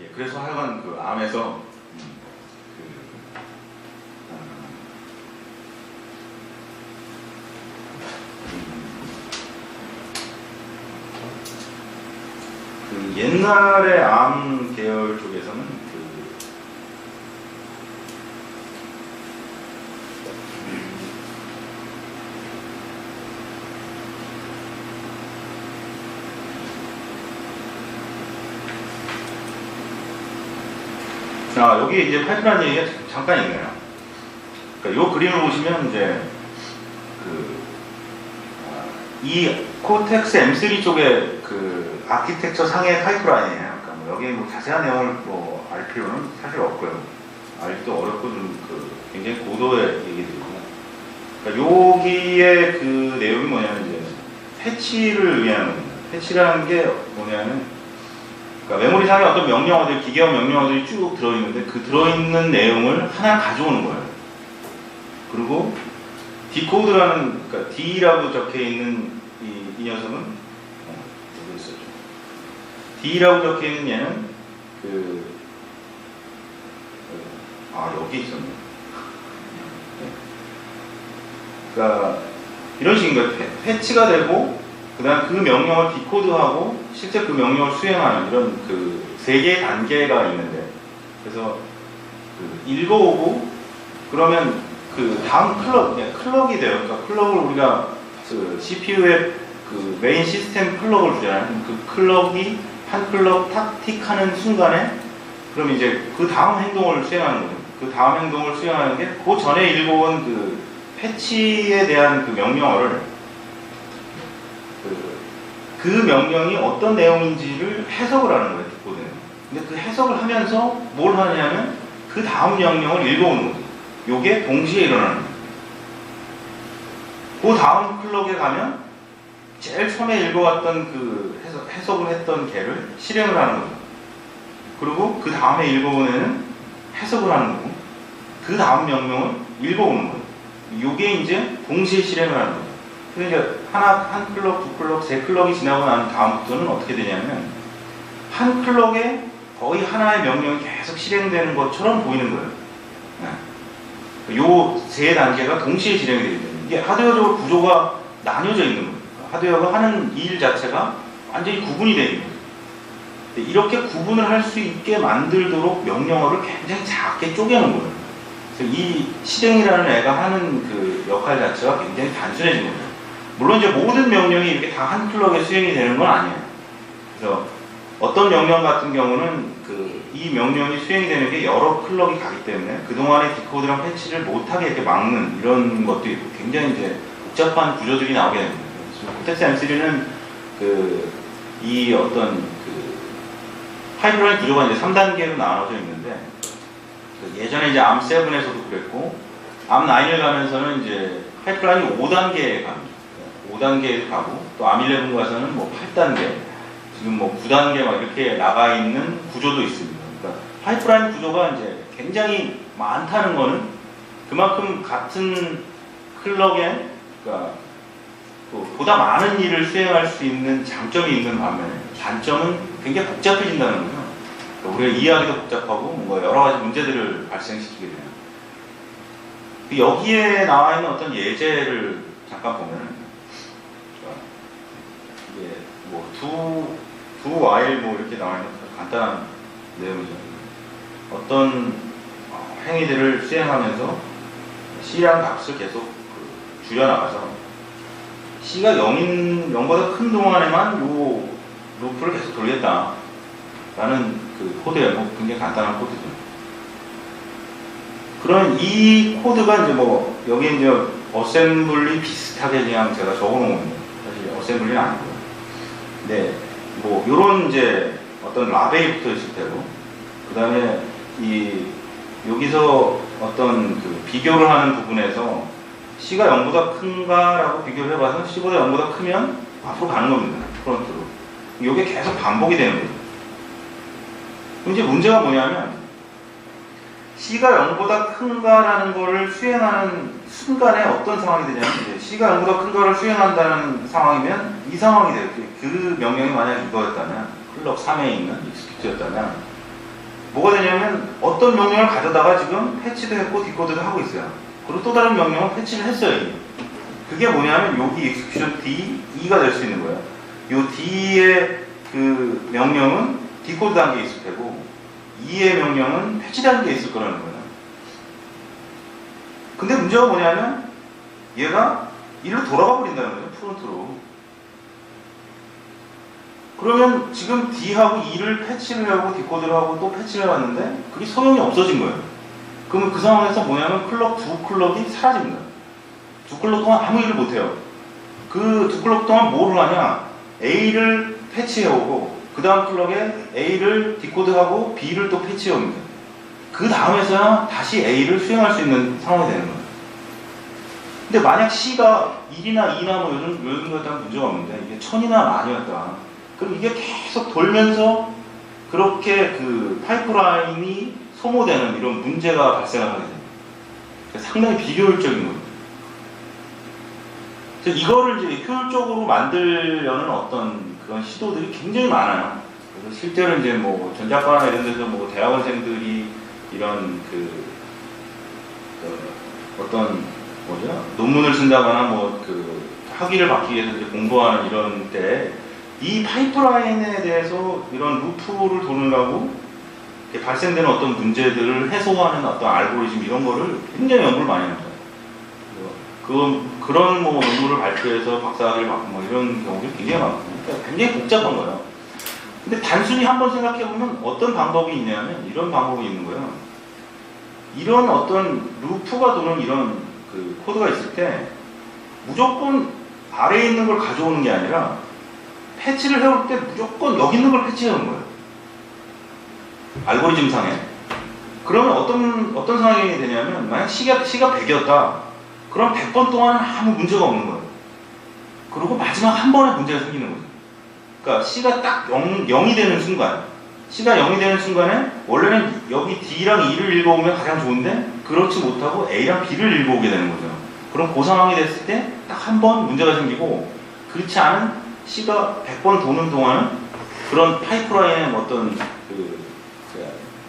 예, 그래서 하여간 그 암에서 그 옛날의 암 계열 쪽에서는 여기 이제 파이프라인 얘기가 잠깐 있네요. 그러니까 이 그림을 보시면 이제 이 코텍스 M3 쪽에 그 아키텍처 상의 파이프라인이에요. 그러니까 뭐 여기에 뭐 자세한 내용을 뭐 알 필요는 사실 없고요. 알기도 어렵고 좀 굉장히 고도의 얘기들이고. 그러니까 여기에 그 내용이 뭐냐면 이제 패치를 위한 겁니다. 패치라는 게 뭐냐면 그러니까 메모리상에 어떤 명령어들, 기계어 명령어들이 쭉 들어있는데 그 들어있는 내용을 하나 가져오는 거예요. 그리고 디코드라는, 그러니까 D라고 적혀있는 이 녀석은 여기 있었죠. D라고 적혀있는 얘는 여기 있었네. 그러니까 이런 식인 거예요. 패치가 되고 그 다음 그 명령을 디코드하고 실제 그 명령을 수행하는 이런 그 세 개의 단계가 있는데, 그래서 읽어오고 그러면 그 다음 클럭이 돼요. 그러니까 클럭을 우리가 그 CPU의 그 메인 시스템 클럭을 주잖아요. 그 클럭이 한 클럭 탁 틱 하는 순간에 그럼 이제 그 다음 행동을 수행하는 거예요. 그 다음 행동을 수행하는 게 그 전에 읽어온 그 패치에 대한 그 명령어를 그 명령이 어떤 내용인지를 해석을 하는 거예요, 디코드는. 근데 그 해석을 하면서 뭘 하냐면 그 다음 명령을 읽어오는 거죠. 요게 동시에 일어나는 거예요. 그 다음 클럭에 가면 제일 처음에 읽어왔던 그 해석을 했던 걔를 실행을 하는 거죠. 그리고 그 다음에 읽어온 애는 해석을 하는 거고, 그 다음 명령을 읽어오는 거예요. 요게 이제 동시에 실행을 하는 거예요. 그러니까 한 클럭, 두 클럭, 세 클럭이 지나고 난 다음부터는 어떻게 되냐면 한 클럭에 거의 하나의 명령이 계속 실행되는 것처럼 보이는 거예요. 요 세 단계가 동시에 진행이 되기 때문에 이게 하드웨어적으로 구조가 나뉘어져 있는 거예요. 하드웨어가 하는 일 자체가 완전히 구분이 되어 있는 거예요. 이렇게 구분을 할 수 있게 만들도록 명령어를 굉장히 작게 쪼개는 거예요. 그래서 이 실행이라는 애가 하는 그 역할 자체가 굉장히 단순해진 거예요. 물론 이제 모든 명령이 이렇게 다 한 클럭에 수행이 되는 건 아니에요. 그래서 어떤 명령 같은 경우는 이 명령이 수행이 되는 게 여러 클럭이 가기 때문에 그동안의 디코드랑 패치를 못하게 이렇게 막는 이런 것도 있고 굉장히 이제 복잡한 구조들이 나오게 됩니다. 코텍스 M3는 이 어떤 파이프라인 구조가 이제 3단계로 나눠져 있는데 예전에 이제 ARM7에서도 그랬고 ARM9을 가면서는 이제 파이프라인이 5단계에 갑니다. 5단계에 가고 또 ARM11 가서는 뭐 8단계, 지금 뭐 9단계 막 이렇게 나가 있는 구조도 있습니다. 그러니까 파이프라인 구조가 이제 굉장히 많다는 거는 그만큼 같은 클럭에 그러니까 보다 많은 일을 수행할 수 있는 장점이 있는 반면에 단점은 굉장히 복잡해진다는 거죠. 그러니까 우리가 이해하기도 복잡하고 뭔가 여러 가지 문제들을 발생시키게 돼요. 여기에 나와 있는 어떤 예제를 잠깐 보면 이게 뭐 do while 뭐 이렇게 나와 있는 간단한 내용이죠. 어떤 행위들을 수행하면서 C라는 값을 계속 줄여나가서 C가 0보다 큰 동안에만 요 루프를 계속 돌겠다 라는 그 코드예요. 뭐 굉장히 간단한 코드죠. 그럼 이 코드가 이제 뭐 여기 이제 어셈블리 비슷하게 그냥 제가 적어놓은 겁니다. 사실 어셈블리는 아니고요. 네, 뭐 요런 이제 어떤 라벨이 붙어 있을 테고, 그 다음에 여기서 어떤 그 비교를 하는 부분에서 C가 0보다 큰가라고 비교를 해봐서 C보다 0보다 크면 앞으로 가는 겁니다. 프론트로. 이게 계속 반복이 되는 거예요. 이제 문제가 뭐냐면 C가 0보다 큰가라는 거를 수행하는 순간에 어떤 상황이 되냐면 이제 C가 0보다 큰가를 수행한다는 상황이면 이 상황이 돼요. 그 명령이 만약 이거였다면 클럭 3에 있는 익스큐트였다면 뭐가 되냐면 어떤 명령을 가져다가 지금 패치도 했고 디코드도 하고 있어요. 그리고 또 다른 명령을 패치를 했어요. 이게. 그게 뭐냐면 여기 execution D, E가 될 수 있는 거예요. 이 D의 그 명령은 디코드 단계에 있을 테고 E의 명령은 패치 단계에 있을 거라는 거예요. 근데 문제가 뭐냐면 얘가 일로 돌아가 버린다는 거예요. 프론트로. 그러면 지금 D하고 E를 패치를 하고 디코드를 하고 또 패치를 해봤는데 그게 소용이 없어진 거예요. 그러면 그 상황에서 뭐냐면 두 클럭이 사라집니다. 두 클럭 동안 아무 일을 못해요. 그 두 클럭 동안 뭘 하냐? A를 패치해오고 그 다음 클럭에 A를 디코드하고 B를 또 패치해옵니다. 그 다음에서야 다시 A를 수행할 수 있는 상황이 되는 거예요. 근데 만약 C가 1이나 2나 뭐 요즘 같다면 문제가 없는데 이게 1000이나 만이었다. 그럼 이게 계속 돌면서 그렇게 그 파이프라인이 소모되는 이런 문제가 발생을 하게 됩니다. 상당히 비효율적인 거예요. 그래서 이거를 이제 효율적으로 만들려는 어떤 그런 시도들이 굉장히 많아요. 그래서 실제로 이제 뭐 전자과나 이런 데서 뭐 대학원생들이 이런 어떤 뭐죠? 논문을 쓴다거나 뭐 그 학위를 받기 위해서 이제 공부하는 이런 때 이 파이프라인에 대해서 이런 루프를 도느라고 발생되는 어떤 문제들을 해소하는 어떤 알고리즘 이런 거를 굉장히 연구를 많이 합니다. 그런 뭐 논문을 발표해서 박사학위를 받고 뭐 이런 경우들이 굉장히 많거든요. 그러니까 굉장히 복잡한 거예요. 근데 단순히 한번 생각해보면 어떤 방법이 있냐면 이런 방법이 있는 거예요. 이런 어떤 루프가 도는 이런 그 코드가 있을 때 무조건 아래에 있는 걸 가져오는 게 아니라 패치를 해올 때 무조건 여기 있는 걸 패치해오는 거예요. 알고리즘 상에. 그러면 어떤 상황이 되냐면 만약 C가 100이었다. 그럼 100번 동안은 아무 문제가 없는 거예요. 그리고 마지막 한 번에 문제가 생기는 거죠. 그러니까 C가 딱 0이 되는 순간 C가 0이 되는 순간에 원래는 여기 D랑 E를 읽어오면 가장 좋은데 그렇지 못하고 A랑 B를 읽어오게 되는 거죠. 그럼 그 상황이 됐을 때 딱 한 번 문제가 생기고 그렇지 않은 C가 100번 도는 동안은 그런 파이프라인의 어떤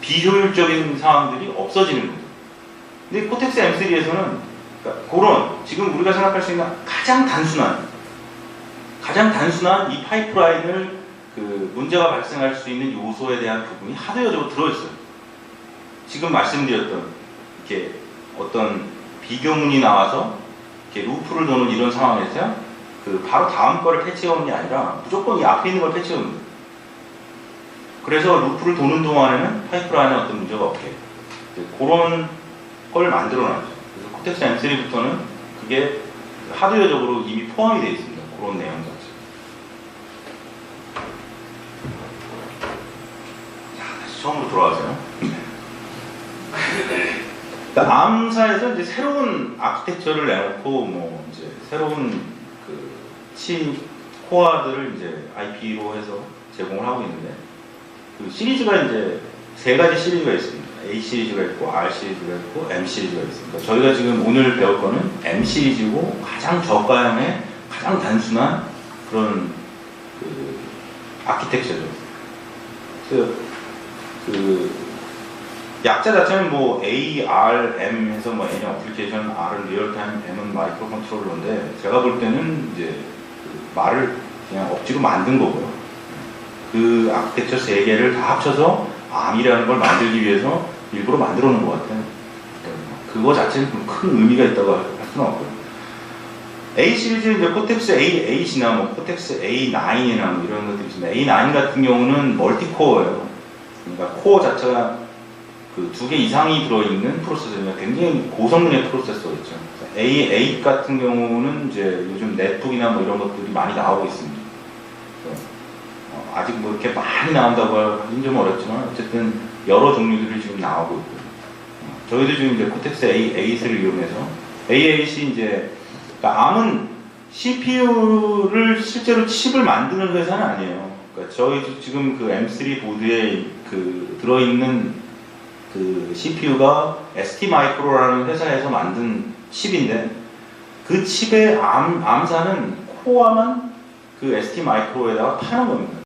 비효율적인 상황들이 없어지는 거죠. 근데 코텍스 M3에서는 그러니까 그런 지금 우리가 생각할 수 있는 가장 단순한 이 파이프라인을 그 문제가 발생할 수 있는 요소에 대한 부분이 하드웨어적으로 들어있어요. 지금 말씀드렸던 이렇게 어떤 비교문이 나와서 이렇게 루프를 도는 이런 상황에서 그 바로 다음 거를 패치해오는 게 아니라 무조건 이 앞에 있는 걸 패치해옵니다. 그래서 루프를 도는 동안에는 파이프라인에 어떤 문제가 없게 그런 걸 만들어놨죠. 그래서 코텍스 M3부터는 그게 하드웨어적으로 이미 포함이 되어 있습니다. 그런 내용 자체. 자, 다시 처음으로 돌아가세요. 그러니까 암사에서 이제 새로운 아키텍처를 내놓고 뭐 이제 새로운 그 코어들을 이제 IP로 해서 제공을 하고 있는데 그 시리즈가 이제 세 가지 시리즈가 있습니다. A 시리즈가 있고 R 시리즈가 있고 M 시리즈가 있습니다. 저희가 지금 오늘 배울 거는 M 시리즈고 가장 저가형의 가장 단순한 그런 그 아키텍처죠. 그래서 그 약자 자체는 뭐 A, R, M 해서 뭐 N이 어플리케이션, R은 리얼타임, M은 마이크로 컨트롤러인데 제가 볼 때는 이제 그 말을 그냥 억지로 만든 거고요. 그 아키텍처 세 개를 다 합쳐서 ARM이라는 걸 만들기 위해서 일부러 만들어 놓은 것 같아요. 그거 자체는 큰 의미가 있다고 할 수는 없고요. A 시리즈 이제 코텍스 A8이나 뭐 코텍스 A9이나 뭐 이런 것들이 있습니다. A9 같은 경우는 멀티코어예요. 그러니까 코어 자체가 그 2개 이상이 들어있는 프로세서입니다. 굉장히 고성능의 프로세서겠죠. A8 같은 경우는 이제 요즘 넷북이나 뭐 이런 것들이 많이 나오고 있습니다. 아직 뭐 이렇게 많이 나온다고 하긴 좀 어렵지만 어쨌든 여러 종류들이 지금 나오고 있고요. 저희도 지금 이제 코텍스 A8을 이용해서 A8이 이제 그러니까 ARM은 CPU를 실제로 칩을 만드는 회사는 아니에요. 그러니까 저희도 지금 그 M3 보드에 그 들어있는 그 CPU가 ST마이크로라는 회사에서 만든 칩인데 그 칩의 ARM사는 코어만 그 ST마이크로에다가 파는 겁니다.